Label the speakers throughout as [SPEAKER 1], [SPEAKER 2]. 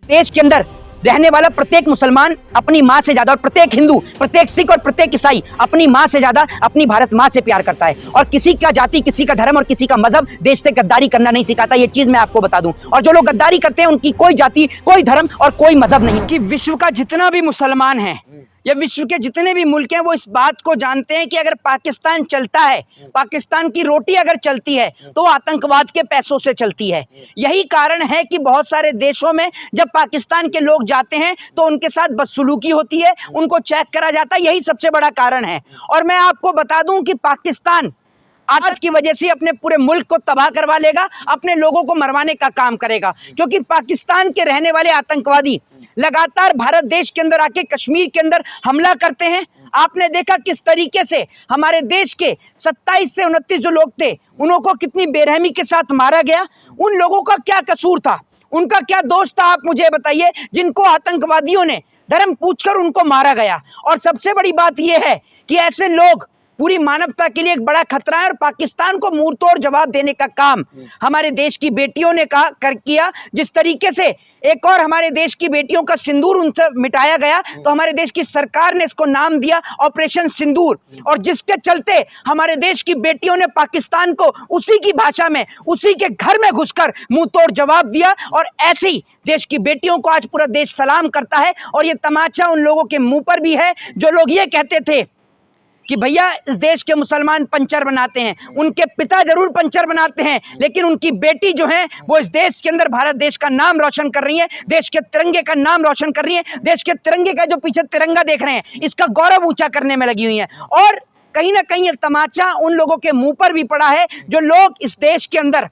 [SPEAKER 1] देश के अंदर रहने वाला प्रत्येक मुसलमान अपनी माँ से ज्यादा और प्रत्येक हिंदू, प्रत्येक सिख और प्रत्येक ईसाई अपनी माँ से ज्यादा अपनी भारत माँ से प्यार करता है। और किसी का जाति, किसी का धर्म और किसी का मजहब देश से गद्दारी करना नहीं सिखाता। ये चीज मैं आपको बता दूं। और जो लोग गद्दारी करते हैं उनकी कोई जाति, कोई धर्म और कोई मजहब नहीं। कि विश्व का जितना भी मुसलमान है या विश्व के जितने भी मुल्क हैं वो इस बात को जानते हैं कि अगर पाकिस्तान चलता है, पाकिस्तान की रोटी अगर चलती है तो आतंकवाद के पैसों से चलती है। यही कारण है कि बहुत सारे देशों में जब पाकिस्तान के लोग जाते हैं तो उनके साथ बदसलूकी होती है, उनको चेक करा जाता है। यही सबसे बड़ा कारण है। और मैं आपको बता दूं कि पाकिस्तान आज की वजह से अपने पूरे मुल्क को तबाह करवा लेगा, अपने लोगों को मरवाने का काम करेगा। क्योंकि पाकिस्तान के रहने वाले आतंकवादी लगातार भारत देश के अंदर आके कश्मीर के अंदर हमला करते हैं। आपने देखा किस तरीके से हमारे देश के 27 से 29 जो लोग थे उनको कितनी बेरहमी के साथ मारा गया। उन लोगों का क्या कसूर था, उनका क्या दोष था, आप मुझे बताइए, जिनको आतंकवादियों ने धर्म पूछकर उनको मारा गया। और सबसे बड़ी बात यह है कि ऐसे लोग पूरी मानवता के लिए एक बड़ा खतरा है। और पाकिस्तान को मुंहतोड़ जवाब देने का काम हमारे देश की बेटियों ने किया। जिस तरीके से एक और हमारे देश की बेटियों का सिंदूर उनसे मिटाया गया तो हमारे देश की सरकार ने इसको नाम दिया ऑपरेशन सिंदूर। और जिसके चलते हमारे देश की बेटियों ने पाकिस्तान को उसी की भाषा में, उसी के घर में घुसकर मुंहतोड़ जवाब दिया। और ऐसे ही देश की बेटियों को आज पूरा देश सलाम करता है। और ये तमाचा उन लोगों के मुंह पर भी है जो लोग ये कहते थे कि भैया इस देश के मुसलमान पंचर बनाते हैं। उनके पिता जरूर पंचर बनाते हैं, लेकिन उनकी बेटी जो है वो इस देश के अंदर भारत देश का नाम रोशन कर रही है, देश के तिरंगे का नाम रोशन कर रही है। देश के तिरंगे का जो पीछे तिरंगा देख रहे हैं इसका गौरव ऊंचा करने में लगी हुई है। और कहीं ना कहीं ये तमाचा उन लोगों के मुंह पर भी पड़ा है जो लोग इस देश के अंदर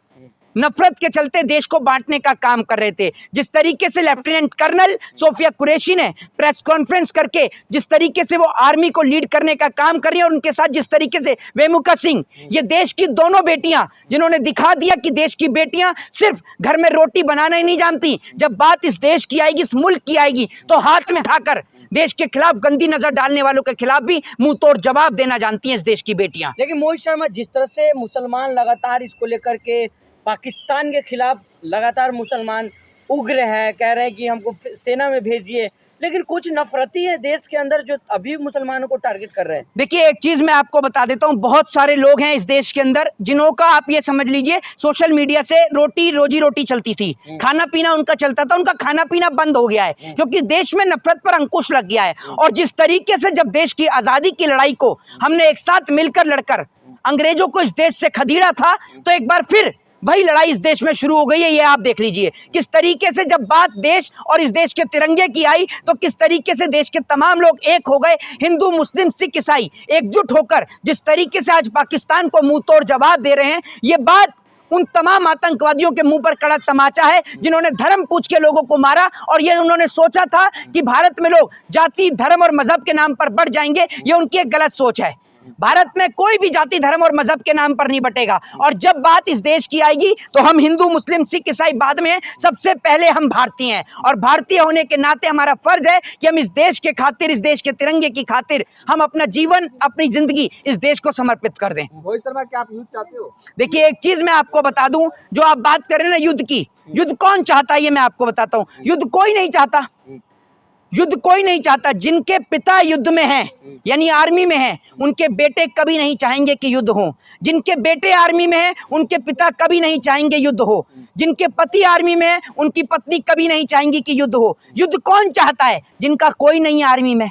[SPEAKER 1] नफरत के चलते देश को बांटने का काम कर रहे थे। जिस तरीके से लेफ्टिनेंट कर्नल सोफिया कुरैशी ने प्रेस कॉन्फ्रेंस करके जिस तरीके से वो आर्मी को लीड करने का काम कर रही है, और उनके साथ जिस तरीके से वेमुका सिंह, ये देश की दोनों बेटियां जिन्होंने दिखा दिया कि देश की बेटियां सिर्फ घर में रोटी बनाना ही नहीं जानती, जब बात इस देश की आएगी, इस मुल्क की आएगी, तो हाथ में उठाकर देश के खिलाफ गंदी नजर डालने वालों के खिलाफ भी मुंह तोड़ जवाब देना जानती हैं इस देश की बेटियां।
[SPEAKER 2] लेकिन मोहित शर्मा, जिस तरह से मुसलमान लगातार इसको लेकर के पाकिस्तान के खिलाफ लगातार मुसलमान उग्र हैं, कह रहे हैं कि हमको सेना में भेजिए, लेकिन कुछ नफरती है देश के अंदर जो अभी मुसलमानों को टारगेट कर रहे हैं।
[SPEAKER 1] देखिए, एक चीज मैं आपको बता देता हूं, बहुत सारे लोग हैं इस देश के अंदर जिन्हों का आप ये समझ लीजिए सोशल मीडिया से रोजी रोटी चलती थी, खाना पीना उनका चलता था, उनका खाना पीना बंद हो गया है क्योंकि देश में नफरत पर अंकुश लग गया है। और जिस तरीके से जब देश की आजादी की लड़ाई को हमने एक साथ मिलकर लड़कर अंग्रेजों को इस देश से खदेड़ा था, तो एक बार फिर वही लड़ाई इस देश में शुरू हो गई है। ये आप देख लीजिए किस तरीके से जब बात देश और इस देश के तिरंगे की आई तो किस तरीके से देश के तमाम लोग एक हो गए, हिंदू, मुस्लिम, सिख, ईसाई एकजुट होकर जिस तरीके से आज पाकिस्तान को मुंह तोड़ जवाब दे रहे हैं। ये बात उन तमाम आतंकवादियों के मुंह पर कड़ा तमाचा है जिन्होंने धर्म पूछ के लोगों को मारा। और ये उन्होंने सोचा था कि भारत में लोग जाति, धर्म और मजहब के नाम पर बढ़ जाएंगे। ये उनकी एक गलत सोच है। भारत में कोई भी जाति, धर्म और मजहब के नाम पर नहीं बटेगा। और जब बात इस देश की आएगी तो हम हिंदू, मुस्लिम, सिख, ईसाई बाद में हैं, सबसे पहले हम भारतीय हैं। और भारतीय होने के नाते हमारा फर्ज है कि हम इस देश के खातिर, इस देश के तिरंगे की खातिर हम अपना जीवन, अपनी जिंदगी इस देश को समर्पित कर दें।
[SPEAKER 2] मोहित शर्मा, क्या आप युद्ध चाहते हो?
[SPEAKER 1] देखिए, एक चीज मैं आपको बता दूं, जो आप बात कर रहे हैं ना युद्ध की, युद्ध कौन चाहता है ये मैं आपको बताता हूं। युद्ध कोई नहीं चाहता, युद्ध कोई नहीं चाहता। जिनके पिता युद्ध में हैं, यानी आर्मी में हैं, उनके बेटे कभी नहीं चाहेंगे कि युद्ध हो। जिनके बेटे आर्मी में हैं, उनके पिता कभी नहीं चाहेंगे युद्ध हो। जिनके पति आर्मी में हैं, उनकी पत्नी कभी नहीं चाहेंगी कि युद्ध हो। युद्ध कौन चाहता है? जिनका कोई नहीं है आर्मी में,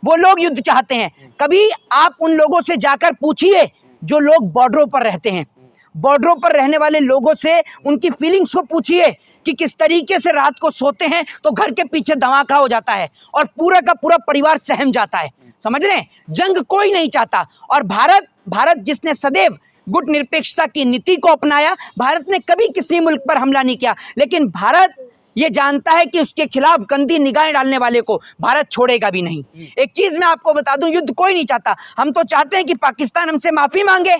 [SPEAKER 1] वो लोग युद्ध चाहते हैं। कभी आप उन लोगों से जाकर पूछिए जो लोग बॉर्डरों पर रहते हैं, बॉर्डरों पर रहने वाले लोगों से उनकी फीलिंग्स को पूछिए कि किस तरीके से रात को सोते हैं तो घर के पीछे धमाका हो जाता है और पूरा का पूरा परिवार सहम जाता है। समझ रहे हैं? जंग कोई नहीं चाहता। और भारत जिसने सदैव गुट निरपेक्षता की नीति को अपनाया, भारत ने कभी किसी मुल्क पर हमला नहीं किया। लेकिन भारत ये जानता है कि उसके खिलाफ गंदी निगाहें डालने वाले को भारत छोड़ेगा भी नहीं। एक चीज मैं आपको बता दूं, युद्ध कोई नहीं चाहता। हम तो चाहते हैं कि पाकिस्तान हमसे माफी मांगे,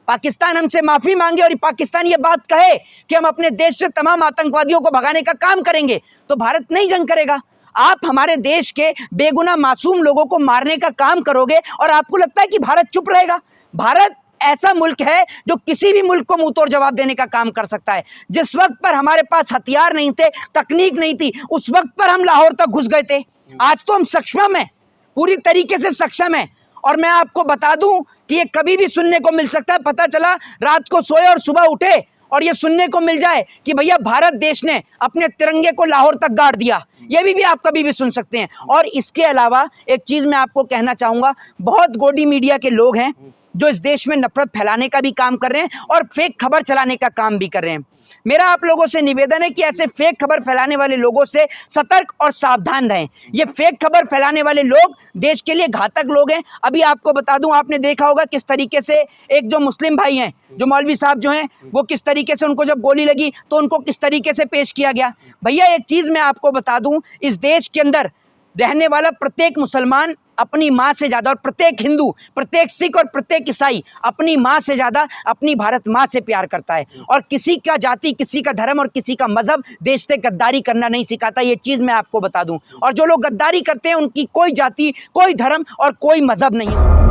[SPEAKER 1] पाकिस्तान हमसे माफी मांगे और पाकिस्तान ये बात कहे कि हम अपने देश से तमाम आतंकवादियों को भगाने का काम करेंगे, तो भारत नहीं जंग करेगा। आप हमारे देश के बेगुनाह मासूम लोगों को मारने का काम करोगे और आपको लगता है कि भारत चुप रहेगा? भारत ऐसा मुल्क है जो किसी भी मुल्क को मुंह तोड़ जवाब देने का काम कर सकता है। जिस वक्त पर हमारे पास हथियार नहीं थे, तकनीक नहीं थी, उस वक्त पर हम लाहौर तक घुस गए थे। आज तो हम सक्षम हैं, पूरी तरीके से सक्षम हैं। और मैं आपको बता दूं कि ये कभी भी सुनने को मिल सकता है। पता चला रात को सोए और सुबह उठे और ये सुनने को मिल जाए कि भैया भारत देश ने अपने तिरंगे को लाहौर तक गाड़ दिया, ये भी आप कभी भी सुन सकते हैं। और इसके अलावा एक चीज मैं आपको कहना चाहूंगा, बहुत गोडी मीडिया के लोग हैं जो इस देश में नफरत फैलाने का भी काम कर रहे हैं और फेक खबर चलाने का काम भी कर रहे हैं। मेरा आप लोगों से निवेदन है कि ऐसे फेक खबर फैलाने वाले लोगों से सतर्क और सावधान रहें। ये फेक खबर फैलाने वाले लोग देश के लिए घातक लोग हैं। अभी आपको बता दूं, आपने देखा होगा किस तरीके से एक जो मुस्लिम भाई हैं, जो मौलवी साहब जो हैं, वो किस तरीके से उनको जब गोली लगी तो उनको किस तरीके से पेश किया गया। भैया एक चीज मैं आपको बता दूं, इस देश के अंदर रहने वाला प्रत्येक मुसलमान अपनी माँ से ज़्यादा, और प्रत्येक हिंदू, प्रत्येक सिख और प्रत्येक ईसाई अपनी माँ से ज़्यादा अपनी भारत माँ से प्यार करता है। और किसी का जाति, किसी का धर्म और किसी का मजहब देश से गद्दारी करना नहीं सिखाता। ये चीज़ मैं आपको बता दूं। और जो लोग गद्दारी करते हैं उनकी कोई जाति, कोई धर्म और कोई मजहब नहीं है।